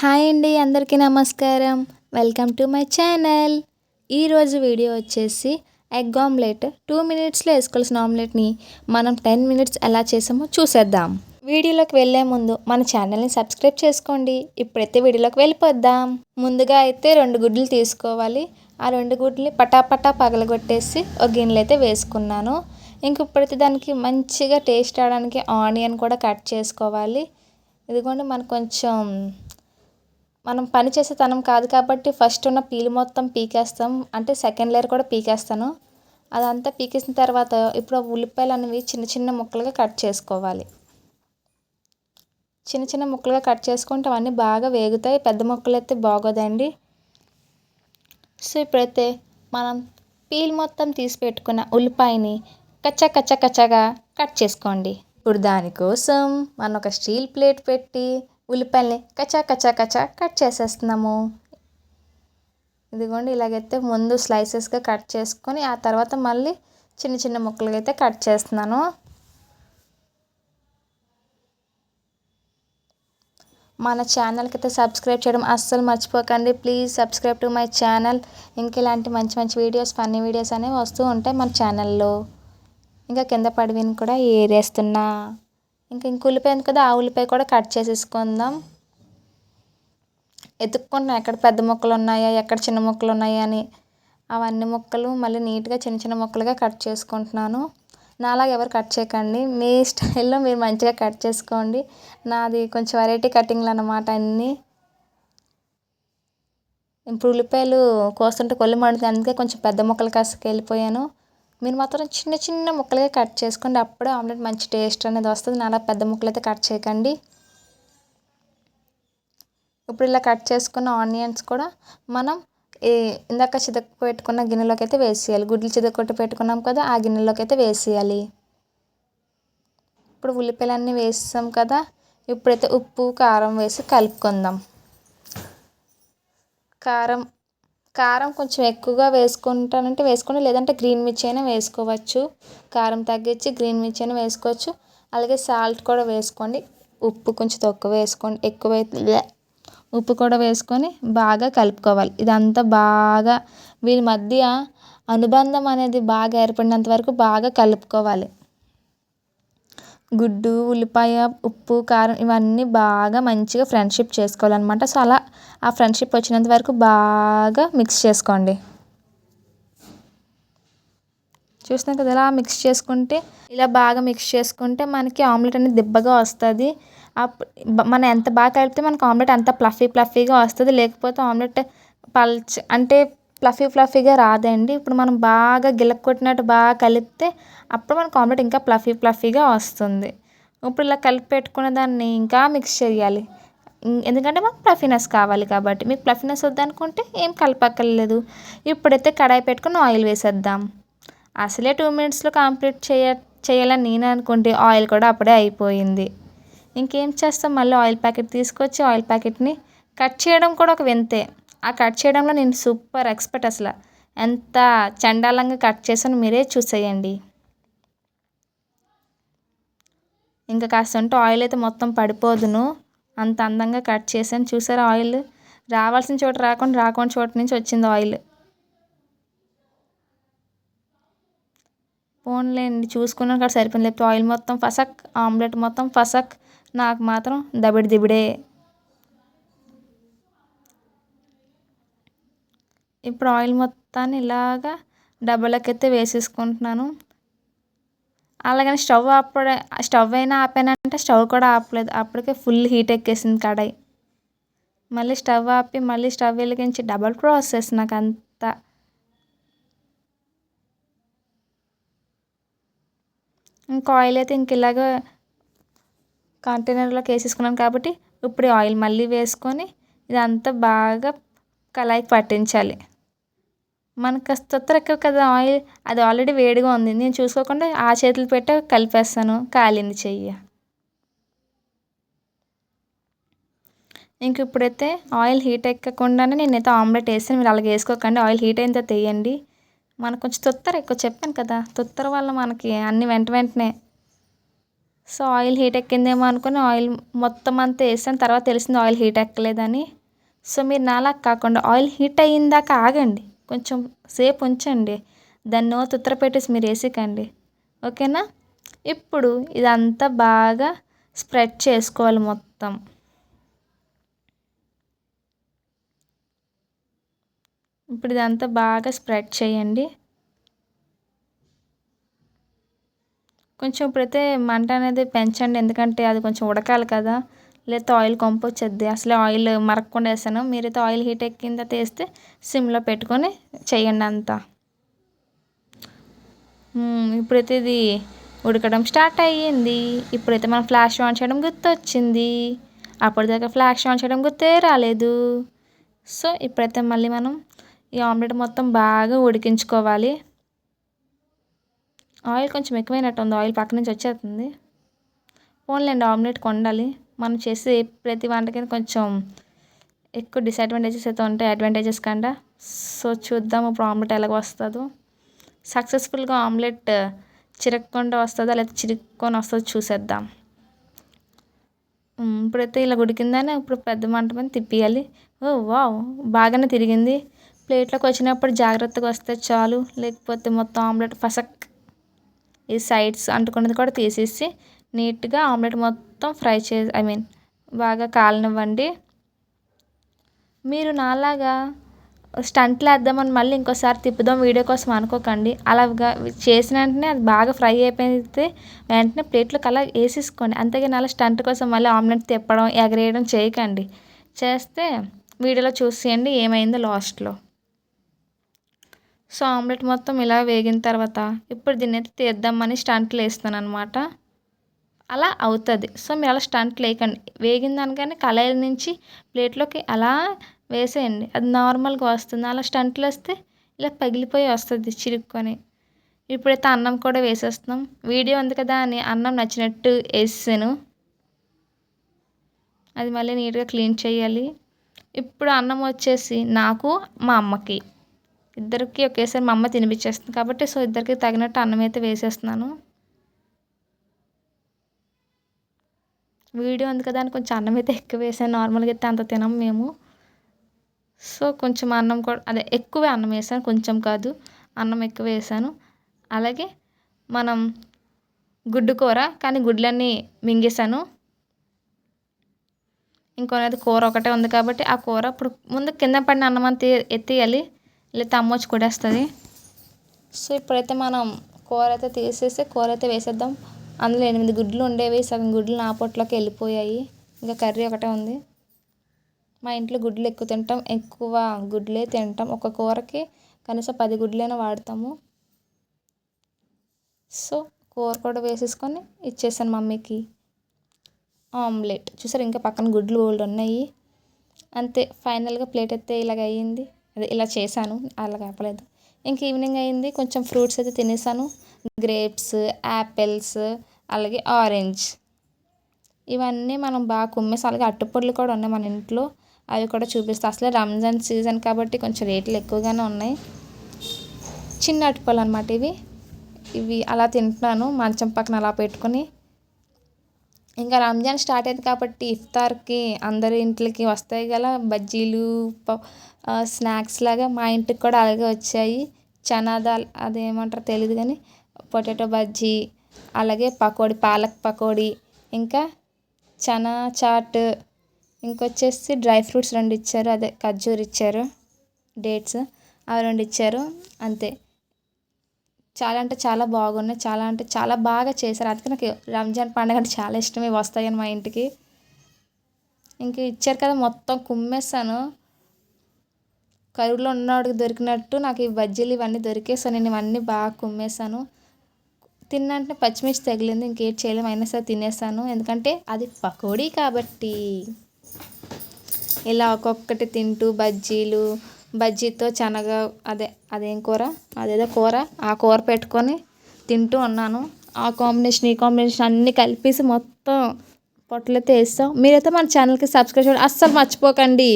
Hi అండి, అందరికీ నమస్కారం. Welcome to my channel. ఈరోజు వీడియో వచ్చేసి ఎగ్ ఆమ్లెట్ 2 మినిట్స్లో వేసుకోవాల్సిన ఆమ్లెట్ని మనం 10 మినిట్స్ ఎలా చేసామో చూసేద్దాం. వీడియోలోకి వెళ్ళే ముందు మన ఛానల్ని సబ్స్క్రైబ్ చేసుకోండి. ఇప్పుడైతే వీడియోలోకి వెళ్ళిపోద్దాం. ముందుగా అయితే 2 గుడ్లు తీసుకోవాలి. ఆ 2 గుడ్లని పటాపటా పగలగొట్టేసి ఒక గిన్నెలో అయితే వేసుకున్నాను. ఇప్పుడైతే దానికి మంచిగా టేస్ట్ రావడానికి ఆనియన్ కూడా కట్ చేసుకోవాలి. ఇదిగోండి, మనం పని చేసే తనం కాదు కాబట్టి ఫస్ట్ ఉన్న పీల్ మొత్తం పీకేస్తాం, అంటే సెకండ్ లేయర్ కూడా పీకేస్తాను. అదంతా పీకేసిన తర్వాత ఇప్పుడు ఉల్లిపాయలు అనేవి చిన్న చిన్న ముక్కలుగా కట్ చేసుకోవాలి. చిన్న చిన్న ముక్కలుగా కట్ చేసుకుంటే అవన్నీ బాగా వేగుతాయి. పెద్ద ముక్కలు అయితే బాగోదండి. సో ఇప్పుడైతే మనం పీల్ మొత్తం తీసి పెట్టుకున్న ఉల్లిపాయని కచ్చగా కట్ చేసుకోండి. ఇప్పుడు దానికోసం మనం ఒక స్టీల్ ప్లేట్ పెట్టి ఉల్లిపాయల్ని కచ్చా కట్ చేసేస్తున్నాము. ఇదిగోండి, ఇలాగైతే ముందు స్లైసెస్గా కట్ చేసుకొని ఆ తర్వాత మళ్ళీ చిన్న చిన్న ముక్కలుగా అయితే కట్ చేస్తున్నాను. మన ఛానల్కి అయితే సబ్స్క్రైబ్ చేయడం అస్సలు మర్చిపోకండి. Please subscribe to my channel. ఇలాంటి మంచి మంచి వీడియోస్, ఫన్నీ వీడియోస్ అనేవి వస్తూ ఉంటాయి మన ఛానల్లో. కింద పడివిని కూడా ఏరేస్తున్నా. ఇంక ఉల్లిపాయ ఉంది కదా, ఆ ఉల్లిపాయ కూడా కట్ చేసేసుకుందాం. ఎత్తుక్కుంటున్నాను ఎక్కడ పెద్ద ముక్కలు ఉన్నాయా, ఎక్కడ చిన్న ముక్కలు ఉన్నాయా అని. అవన్నీ ముక్కలు మళ్ళీ నీట్గా చిన్న చిన్న ముక్కలుగా కట్ చేసుకుంటున్నాను. నాలాగా ఎవరు కట్ చేయకండి, మీ స్టైల్లో మీరు మంచిగా కట్ చేసుకోండి. నాది కొంచెం వెరైటీ కటింగ్లు అన్నమాట అన్నీ. ఇప్పుడు ఉల్లిపాయలు కోస్తుంటే కొల్లు మండుతుంది, అందుకే కొంచెం పెద్ద ముక్కలు కాస్త వెళ్ళిపోయాను. మీరు మాత్రం చిన్న చిన్న ముక్కలుగా కట్ చేసుకోండి, అప్పుడే ఆమ్లెట్ మంచి టేస్ట్ అనేది వస్తుంది. నాలా పెద్ద ముక్కలు అయితే కట్ చేయకండి. ఇప్పుడు ఇలా కట్ చేసుకున్న ఆనియన్స్ కూడా మనం ఇందాక చితక పెట్టుకున్న గిన్నెలోకి అయితే వేసేయాలి. గుడ్లు చితకొట్టి పెట్టుకున్నాం కదా, ఆ గిన్నెలోకి అయితే వేసేయాలి. ఇప్పుడు ఉల్లిపాయలన్నీ వేసాం కదా, ఇప్పుడైతే ఉప్పు కారం వేసి కలుపుకుందాం. కారం కొంచెం ఎక్కువగా వేసుకుంటానంటే వేసుకోండి, లేదంటే గ్రీన్ మిర్చి అయినా వేసుకోవచ్చు. కారం తగ్గించి గ్రీన్ మిర్చి అయినా వేసుకోవచ్చు. అలాగే సాల్ట్ కూడా వేసుకోండి. ఉప్పు కొంచెం తక్కువ వేసుకోండి, ఎక్కువైతే ఉప్పు కూడా వేసుకొని బాగా కలుపుకోవాలి. ఇదంతా బాగా వీళ్ళ మధ్య అనుబంధం అనేది బాగా ఏర్పడినంత వరకు బాగా కలుపుకోవాలి. గుడ్డు, ఉల్లిపాయ, ఉప్పు, కారం ఇవన్నీ బాగా మంచిగా ఫ్రెండ్షిప్ చేసుకోవాలన్నమాట. సో అలా ఆ ఫ్రెండ్షిప్ వచ్చినంత వరకు బాగా మిక్స్ చేసుకోండి. చూస్తున్నాం కదా, ఇలా బాగా మిక్స్ చేసుకుంటే మనకి ఆమ్లెట్ అనేది దిబ్బగా వస్తుంది. మనం ఎంత బాగా కలిపితే మనకి ఆమ్లెట్ అంత ఫ్లఫీగా వస్తుంది. లేకపోతే ఆమ్లెట్ అంటే ఫ్లఫీగా రాదండి. ఇప్పుడు మనం బాగా గిలక్కొట్టినట్టు బాగా కలిపితే అప్పుడు మనకు ఆమ్లెట్ ఇంకా ఫ్లఫీగా వస్తుంది. ఇప్పుడు ఇలా కలిపి పెట్టుకున్న దాన్ని ఇంకా మిక్స్ చేయాలి, ఎందుకంటే మాకు ఫ్లఫీనెస్ కావాలి కాబట్టి. మీకు ఫ్లఫీనెస్ వద్దనుకుంటే ఏం కలపక్కర్లేదు. ఇప్పుడైతే కడాయి పెట్టుకుని ఆయిల్ వేసేద్దాం. అసలే 2 మినిట్స్లో కంప్లీట్ చేయాలని నేను అనుకుంటే ఆయిల్ కూడా అప్పుడే అయిపోయింది. ఇంకేం చేస్తాం, మళ్ళీ ఆయిల్ ప్యాకెట్ తీసుకొచ్చి ఆయిల్ ప్యాకెట్ని కట్ చేయడం కూడా ఒక వింతే. ఆ కట్ చేయడంలో నేను సూపర్ ఎక్స్పర్ట్. అసలు ఎంత చండాలంగా కట్ చేసాను మీరే చూసేయండి. ఇంకా కాస్త ఉంటే ఆయిల్ అయితే మొత్తం పడిపోదును, అంత అందంగా కట్ చేశాను. చూసారా, ఆయిల్ రావాల్సిన చోట రాకుండా చోట నుంచి వచ్చింది ఆయిల్. పోన్లేండి, చూసుకున్నాను కదా సరిపోయింది. లేకపోతే ఆయిల్ మొత్తం ఫసక్, ఆమ్లెట్ మొత్తం ఫసక్, నాకు మాత్రం దిబిడే. ఇప్పుడు ఆయిల్ మొత్తాన్ని ఇలాగా డబ్బాలకైతే వేసేసుకుంటున్నాను. అలాగని స్టవ్ అయినా ఆపానంటే స్టవ్ కూడా ఆపలేదు, అప్పటికే ఫుల్ హీట్ ఎక్కేసింది కడాయి. మళ్ళీ స్టవ్ ఆపి మళ్ళీ స్టవ్ వెలిగించి డబల్ ప్రాసెస్ నాకు అంతా. ఇంకా ఆయిల్ అయితే ఇలాగ కంటైనర్లోకి వేసేసుకున్నాను కాబట్టి ఇప్పుడు ఆయిల్ మళ్ళీ వేసుకొని ఇదంతా బాగా కళాయికి పట్టించాలి. మనకు కాస్త తొత్తర ఎక్కువ కదా ఆయిల్, అది ఆల్రెడీ వేడిగా ఉంది. నేను చూసుకోకుండా ఆ చేతులు పెట్టి కలిపేస్తాను, కాలింది చెయ్యి. ఇప్పుడైతే ఆయిల్ హీట్ ఎక్కకుండానే నేనైతే ఆమ్లెట్ వేసాను. మీరు అలాగే వేసుకోకండి, ఆయిల్ హీట్ అయిన తర్వాత వేయండి. మనకు కొంచెం తొత్తర ఎక్కువ, చెప్పాను కదా, తొత్తర వల్ల మనకి అన్ని వెంటనే సో ఆయిల్ హీట్ ఎక్కిందేమో అనుకుని ఆయిల్ మొత్తం అంతా వేసాను. తర్వాత తెలిసింది ఆయిల్ హీట్ ఎక్కలేదని. సో మీరు నాలా కాకుండా ఆయిల్ హీట్ అయ్యిందాక ఆగండి, కొంచెం సేపు ఉంచండి, దాన్ని నూనె ఉత్తర పెట్టేసి మీరు వేసేకండి. ఓకేనా? ఇప్పుడు ఇదంతా బాగా స్ప్రెడ్ చేసుకోవాలి మొత్తం. ఇప్పుడు ఇదంతా బాగా స్ప్రెడ్ చేయండి. కొంచెం ఇప్పుడైతే మంట అనేది పెంచండి, ఎందుకంటే అది కొంచెం ఉడకాలి కదా, లేకపోతే ఆయిల్ కొంపొచ్చేద్ది. అసలే ఆయిల్ మరగకుండా వేసాను. మీరైతే ఆయిల్ హీట్ ఎక్కిన తర్వాత వేస్తే సిమ్లో పెట్టుకొని చేయండి అంతా. ఇప్పుడైతే ఇది ఉడకడం స్టార్ట్ అయ్యింది. ఇప్పుడైతే మనం ఫ్లాష్ ఆన్ చేయడం గుర్తొచ్చింది. అప్పటిదాకా ఫ్లాష్ ఆన్ చేయడం గుర్తే రాలేదు. సో ఇప్పుడైతే మళ్ళీ మనం ఈ ఆమ్లెట్ మొత్తం బాగా ఉడికించుకోవాలి. ఆయిల్ కొంచెం ఎక్కువైనట్టు ఉంది, ఆయిల్ పక్క నుంచి వచ్చేస్తుంది. పోన్లేండి, ఆమ్లెట్ వండాలి. మనం చేసే ప్రతి వంటకి కొంచెం ఎక్కువ డిసడ్వాంటేజెస్ అయితే ఉంటాయి అడ్వాంటేజెస్ కన్నా. సో చూద్దాం ఇప్పుడు ఆమ్లెట్ ఎలాగ వస్తుందో. సక్సెస్ఫుల్గా ఆమ్లెట్ చిరగకుండా వస్తుందా లేకపోతే చిరుక్కొని వస్తుందో చూసేద్దాం. ఇప్పుడైతే ఇలా ఉడికిందని ఇప్పుడు పెద్ద మంట మీద తిప్పియాలి. ఓ వావ్, బాగానే తిరిగింది. ప్లేట్లోకి వచ్చినప్పుడు జాగ్రత్తగా వస్తే చాలు, లేకపోతే మొత్తం ఆమ్లెట్ ఫసక్ ఈ సైడ్స్ అంటుకున్నది కూడా తీసేసి నీట్గా ఆమ్లెట్ మొత్తం ఫ్రై బాగా కాలనివ్వండి. మీరు నాలాగా స్టంట్లు వేద్దామని మళ్ళీ ఇంకోసారి తిప్పుదాం వీడియో కోసం అనుకోకండి. అలాగా చేసిన వెంటనే అది బాగా ఫ్రై అయిపోయితే వెంటనే ప్లేట్లోకి అలా వేసేసుకోండి. అంతేగాని అలా స్టంట్ కోసం మళ్ళీ ఆమ్లెట్ తిప్పడం ఎగరేయడం చేయకండి. చేస్తే వీడియోలో చూసేయండి ఏమైందో లాస్ట్లో. సో ఆమ్లెట్ మొత్తం ఇలా వేగిన తర్వాత ఇప్పుడు దీన్ని అయితే తీద్దామని స్టంట్లు వేస్తాను అనమాట. అలా అవుతుంది. సో మీరు అలా స్టంట్లు వేయకండి, వేగిన దానికని కళాయి నుంచి ప్లేట్లోకి అలా వేసేయండి, అది నార్మల్గా వస్తుంది. అలా స్టంట్లు వేస్తే ఇలా పగిలిపోయి వస్తుంది చిరుక్కొని. ఇప్పుడైతే అన్నం కూడా వేసేస్తున్నాం. వీడియో ఉంది కదా అని అన్నం నచ్చినట్టు వేసాను, అది మళ్ళీ నీట్గా క్లీన్ చేయాలి. ఇప్పుడు అన్నం వచ్చేసి నాకు మా అమ్మకి ఇద్దరికి ఒకేసారి మా అమ్మ తినిపించేస్తుంది కాబట్టి సో ఇద్దరికి తగినట్టు అన్నం అయితే వేసేస్తున్నాను. వీడియో ఉంది కదా అని కొంచెం అన్నం అయితే ఎక్కువ వేసాను, నార్మల్గా అయితే అంత తినం మేము. సో కొంచెం అన్నం కూడా అదే ఎక్కువే అన్నం వేసాను, కొంచెం కాదు, అన్నం ఎక్కువ వేసాను. అలాగే మనం గుడ్డు కూర, కానీ గుడ్లన్నీ మింగేసాను. ఇంకొనది కూర ఒకటే ఉంది కాబట్టి ఆ కూర ఇప్పుడు ముందు కింద పడిన అన్నం అంతా ఎత్తేయాలి, లేకపోతే అమ్మ వచ్చి కొడేస్తుంది. సో ఇప్పుడైతే మనం కూర అయితే తీసేసి కూర అయితే వేసేద్దాం. అందులో 8 గుడ్లు ఉండేవి, సగం గుడ్లు నా పొట్లోకి వెళ్ళిపోయాయి, ఇంకా కర్రీ ఒకటే ఉంది. మా ఇంట్లో గుడ్లు ఎక్కువ తింటాం, ఎక్కువ గుడ్లే తింటాం. ఒక కూరకి కనీసం 10 గుడ్లైనా వాడతాము. సో కూర కూడా వేసేసుకొని ఇచ్చేసాను మమ్మీకి. ఆమ్లెట్ చూసారు, ఇంకా పక్కన గుడ్లు బోల్డ్ ఉన్నాయి. అంతే, ఫైనల్గా ప్లేట్ అయితే ఇలాగ అయ్యింది. అదే ఇలా చేశాను, అలా కాపలేదు. ఇంక ఈవినింగ్ అయింది, కొంచెం ఫ్రూట్స్ అయితే తినేసాను. గ్రేప్స్, యాపిల్స్, అలాగే ఆరెంజ్, ఇవన్నీ మనం బాగా కుమ్మేసి, అలాగే అట్టుపళ్ళు కూడా ఉన్నాయి మన ఇంట్లో, అవి కూడా చూపిస్తాను. అసలే రంజాన్ సీజన్ కాబట్టి కొంచెం రేట్లు ఎక్కువగానే ఉన్నాయి. చిన్న అట్టుపళ్ళు అనమాట ఇవి అలా తింటున్నాను మంచం పక్కన అలా పెట్టుకొని. ఇంకా రంజాన్ స్టార్ట్ అయింది కాబట్టి ఇఫ్తార్కి అందరి ఇంట్లోకి వస్తాయి కదా బజ్జీలు, స్నాక్స్ లాగా మా ఇంటికి కూడా అలాగే వచ్చాయి. చనా దాల్ అదేమంటారో తెలియదు కానీ పొటాటో బజ్జీ, అలాగే పకోడీ, పాలక్ పకోడీ, ఇంకా చనా చాట్, ఇంకొచ్చేసి డ్రై ఫ్రూట్స్ 2 ఇచ్చారు, అదే ఖర్జూర్ ఇచ్చారు, డేట్స్ అవి 2 ఇచ్చారు. అంతే, చాలా అంటే చాలా బాగున్నాయి, చాలా అంటే చాలా బాగా చేశారు. అందుకే నాకు రంజాన్ పండుగ అంటే చాలా ఇష్టం, ఇవి వస్తాయని మా ఇంటికి. ఇంక ఇచ్చారు కదా మొత్తం కుమ్మేస్తాను. కరువులో ఉన్నవాడికి దొరికినట్టు నాకు ఈ బజ్జీలు ఇవన్నీ దొరికాయి. సో నేను ఇవన్నీ బాగా కుమ్మేశాను. తిన్నంటే పచ్చిమిర్చి తగిలింది, ఇంకేం చేయలేము, అయినా సరే తినేసాను, ఎందుకంటే అది పకోడీ కాబట్టి. ఇలా ఒక్కొక్కటి తింటూ బజ్జీతో శనగ అదేం కూర, అదేదో కూర, ఆ కూర పెట్టుకొని తింటూ ఉన్నాను. ఆ కాంబినేషన్ ఈ కాంబినేషన్ అన్నీ కలిపేసి మొత్తం పొట్టలైతే వేస్తాం. మీరైతే మన ఛానల్కి సబ్స్క్రైబ్ చేయడం అస్సలు మర్చిపోకండి.